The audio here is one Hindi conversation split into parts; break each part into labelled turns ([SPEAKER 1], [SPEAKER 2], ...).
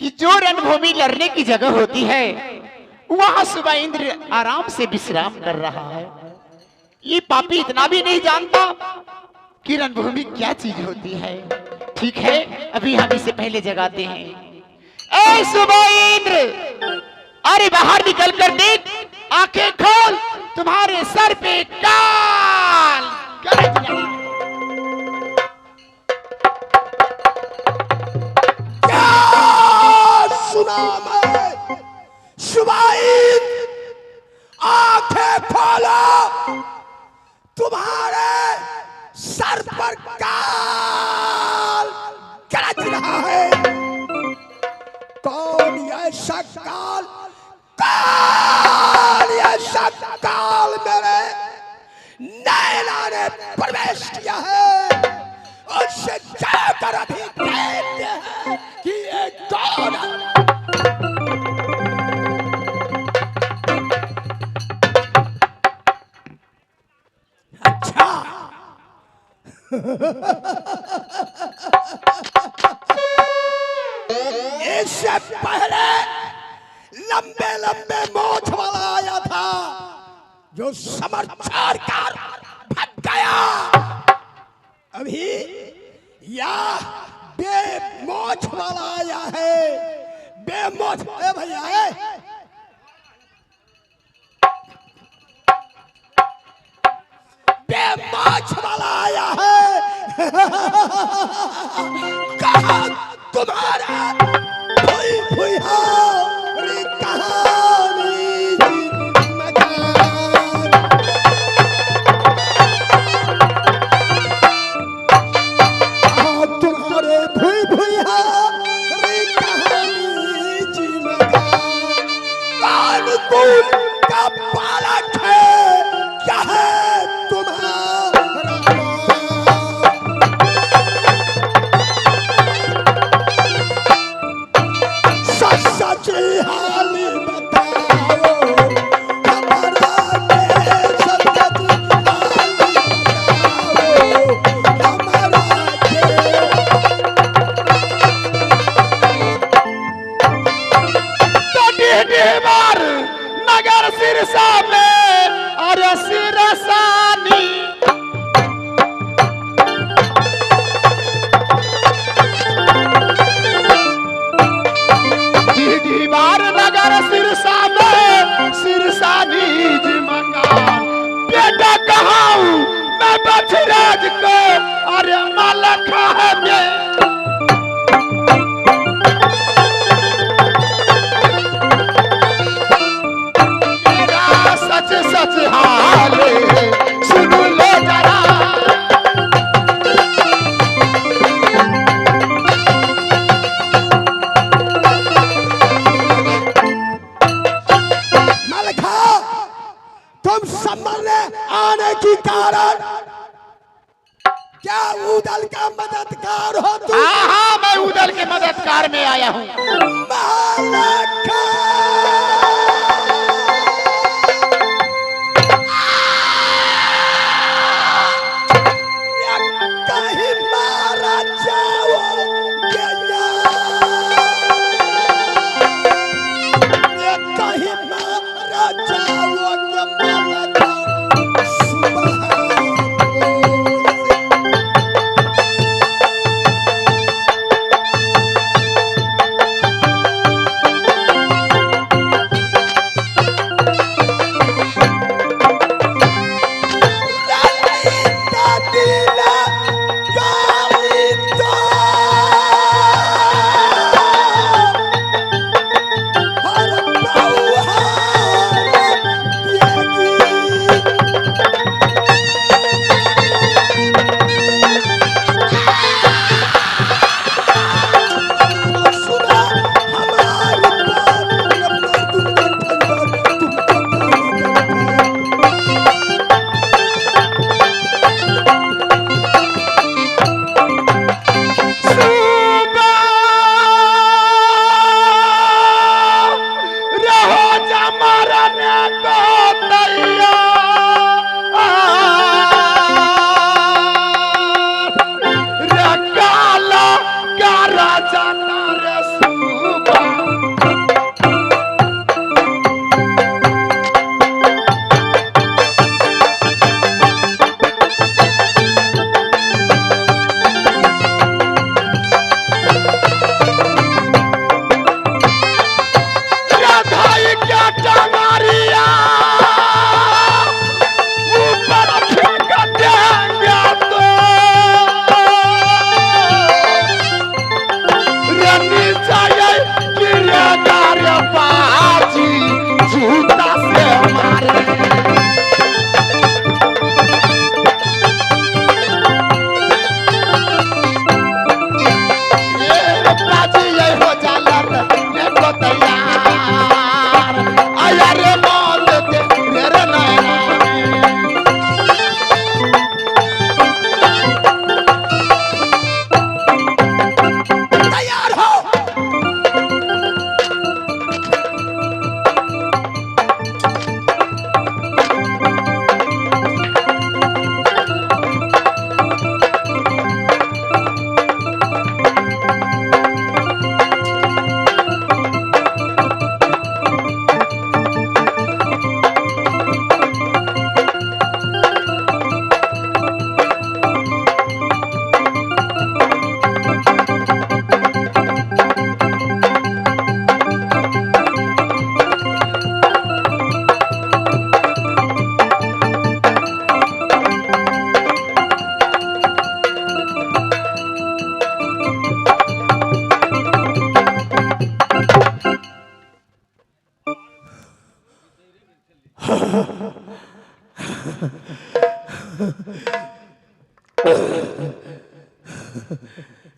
[SPEAKER 1] कि जो रणभूमि लड़ने की जगह होती है वहां सुबह इंद्र आराम से विश्राम कर रहा है। ये पापी इतना भी नहीं जानता कि रणभूमि क्या चीज होती है। ठीक है, अभी हम इसे पहले जगाते हैं। ए सुबह इंद्र, अरे बाहर निकल कर देख, आंखें खोल, तुम्हारे सर पे काल गरज रहा है।
[SPEAKER 2] क्या सुना मैं? सुबह इंद्र, आंखें खोलो, तुम्हारे सर पर काल गरज रहा है। कौन ऐसा काल, कौन ऐसा काल मेरे नैना ने प्रवेश किया है? उससे जाकर अभी कहते हैं कि ये कौन है। अच्छा इससे पहले लंबे लंबे मोछ वाला आया था जो समाचार कर भाग गया। अभी या बेमोछ वाला आया है। बेमोछ भैया है। बेमोछ वाला आया है। कहा तुम्हारा भुई भुई रे कहानी मकान। तुम्हारे भुई भुई रे कहानी जी मकान। कान कूल का बालक है, क्या है तुम्हारा सच हाल बताओ हमारा देश, सच हाल बताओ हमारा
[SPEAKER 1] बार नगर सिरसा में और सिरसानी बार नगर सिरसा में सिरसानी जी मकान। बेटा कहाऊ मैं बछराज को, अरे मलखा है मैं। मेरा सच सच हाल सुन लो जरा।
[SPEAKER 2] तुम संभलने आने की कारण क्या उदल का मददगार हो तुम?
[SPEAKER 1] हाँ हाँ, मैं उदल के मददगार में आया हूँ।
[SPEAKER 2] कहीं मारा जाओ कहीं मारा जाओ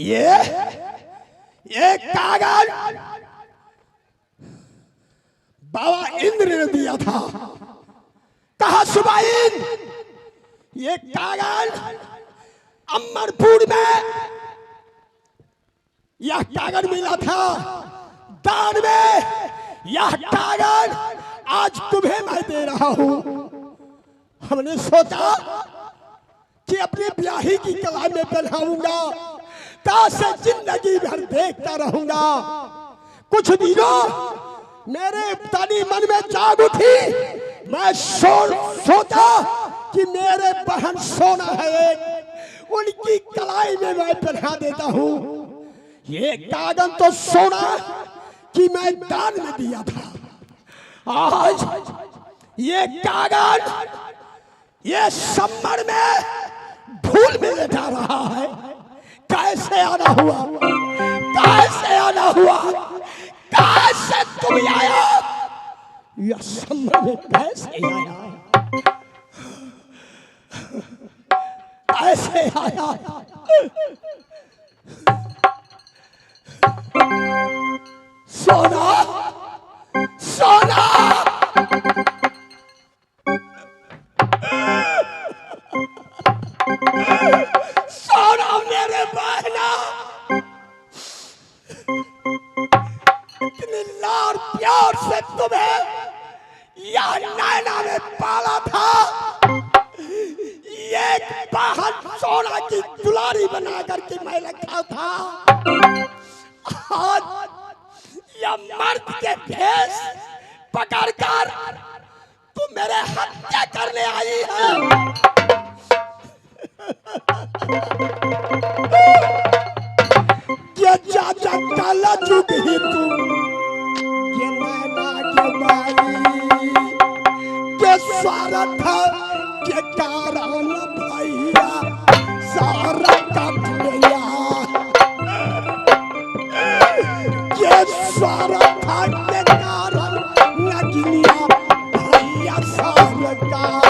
[SPEAKER 2] ये कागज बाबा इंद्र ने दिया था। कहा सुबाइन, ये कागज अमरपुर में यह कागज मिला था दान में। यह कागज आज तुम्हें मैं दे रहा हूं। हमने सोचा कि अपनी ब्याही की कलाई में पहनाऊंगा, तासे जिंदगी भर देखता रहूंगा। कुछ दिनों मेरे तनी मन में जाग उठी। मैं सोचा कि मेरे बहन सोना है एक, उनकी कलाई में मैं पहना देता हूं। ये कागज तो सोना कि मैं दान में दिया था। आज ये कागज ये समर में धूल में जा रहा है। कैसे आना हुआ, कैसे आना हुआ, कैसे तुम आया, यह समर में कैसे आया, कैसे आया। सोना, सोना, सोना मेरे बहना, इतने लाड प्यार से तुम्हें या नैना में पाला था। ये बहन सोना की दुलारी बना करके मैं रखा था। आज या मर्द के भेष पकड़कर तू मेरे हत्या करने आई है। ये चाचा काला चुक ही तू, ये नैना के बाई के स्वार्थ के कारण भैया सारा कट गया। ये स्वार्थ के कारण नगिनिया भैया सारा काट।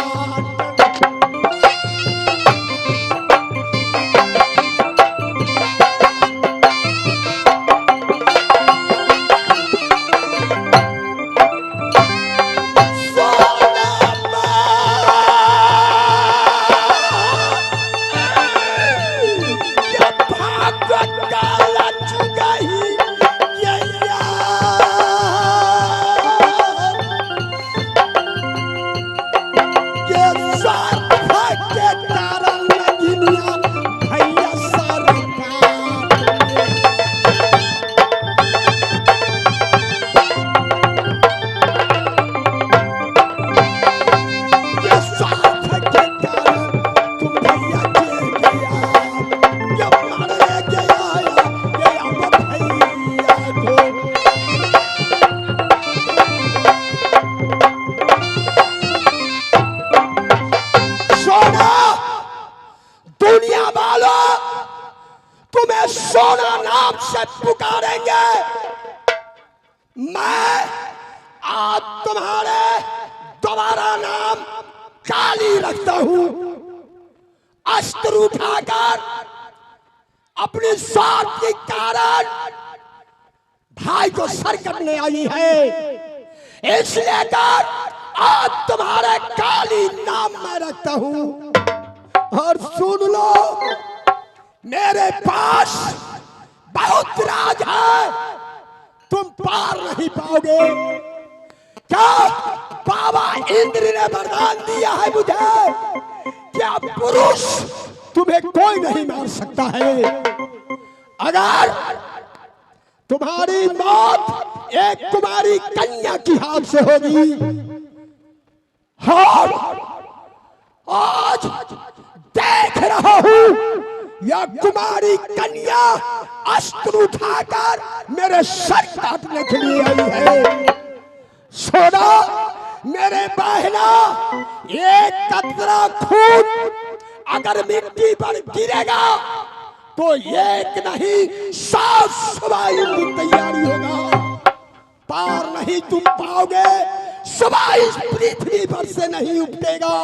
[SPEAKER 2] सोना नाम से पुकारेंगे। मैं आज तुम्हारे दोबारा नाम काली रखता हूं। अस्त्र उठाकर अपनी स्वार्थ के कारण भाई को सर करने आई है, इसलिए कर आज तुम्हारे काली नाम मैं रखता हूं। और सुन लो, मेरे पास बहुत राज है, तुम पार नहीं पाओगे। क्या बाबा इंद्र ने वरदान दिया है मुझे, क्या पुरुष तुम्हें कोई नहीं मार सकता है। अगर तुम्हारी मौत एक कुमारी कन्या की हाथ से होगी, हाँ आज देख रहा हूं यह कुमारी कन्या अस्त्र उठाकर मेरे सर काटने के लिए आई है। सोना मेरे बहना, एक कतरा खून अगर मिट्टी पर गिरेगा तो एक नहीं 100 सवाई की तैयारी होगा। पार नहीं तुम पाओगे, सवाई इस पृथ्वी पर से नहीं उपटेगा।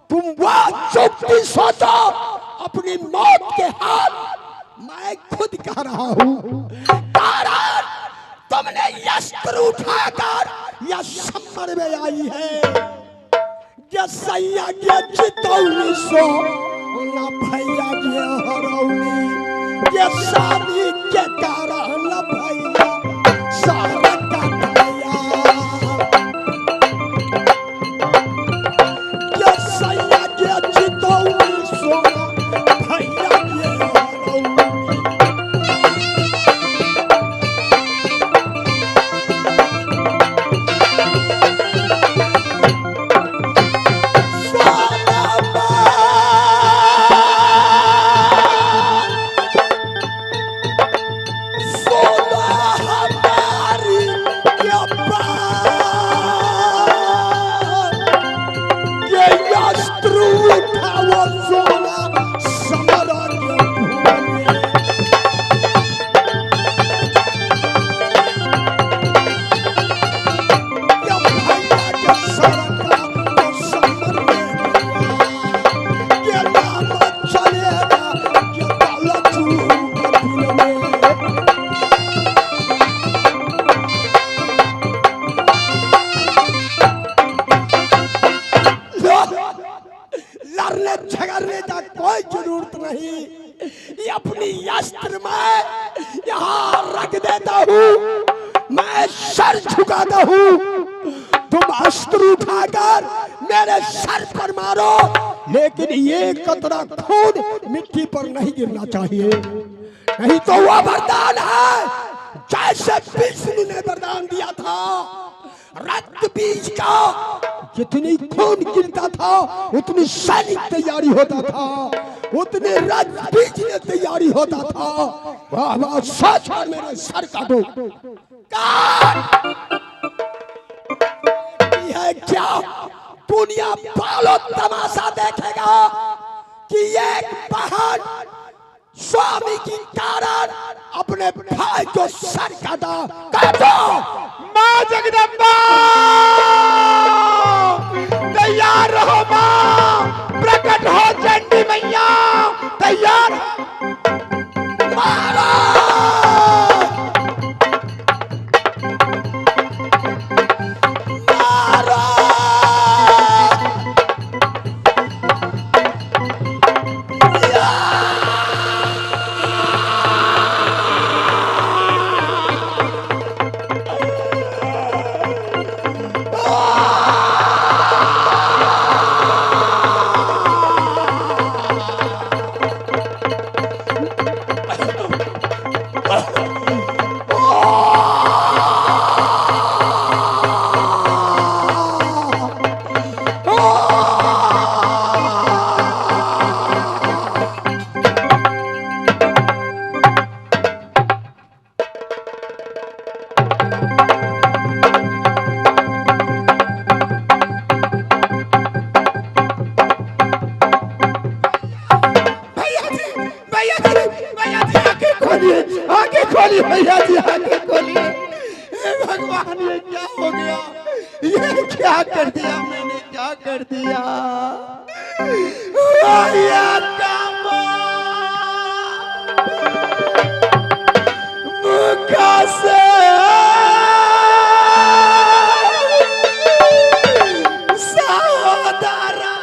[SPEAKER 2] तुम वह चुप्पी सोचो, अपनी मौत के हाथ मैं खुद कह रहा हूँ, कारण तुमने अस्त्र उठाकर यह सम्मर में आई है। ये सैया के चितौनी सो ना भैया के हरौनी, ये शादी के कारण न भैया सारा कटाया। ये सैया के चितौनी सो ना भैया के हरौनी। झगड़ने का कोई जरूरत नहीं, ये अपनी अस्त्र में यहाँ रख देता हूँ, मैं सर झुकाता हूँ। तुम अस्त्र उठाकर मेरे सर पर मारो, लेकिन ये कतरा खून मिट्टी पर नहीं गिरना चाहिए, नहीं तो वह वरदान है जैसे विष्णु ने वरदान दिया था। रक्त बीज का जितनी खून गिरता था उतनी सैनिक तैयारी होता था, उतने रक्त बीज में तैयारी होता था। वाह वाह, सच है, मेरे सर काटो। है क्या दुनिया पालो तमाशा देखेगा कि एक बहन स्वामी की कारण अपने भाई को सर काटा। काटो।
[SPEAKER 1] माँ जगदम्बा तैयार रहो, माँ प्रकट हो, चंडी मैया तैयार।
[SPEAKER 2] मारो। मारो।
[SPEAKER 1] आगे खोलिए भैया जी, आगे खोलिए। भगवान ये क्या हो गया, ये क्या कर दिया मैंने, क्या कर दिया। भैया कामा मुखा से सावधारा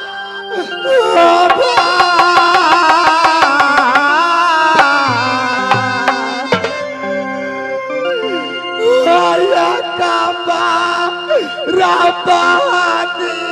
[SPEAKER 1] Rabani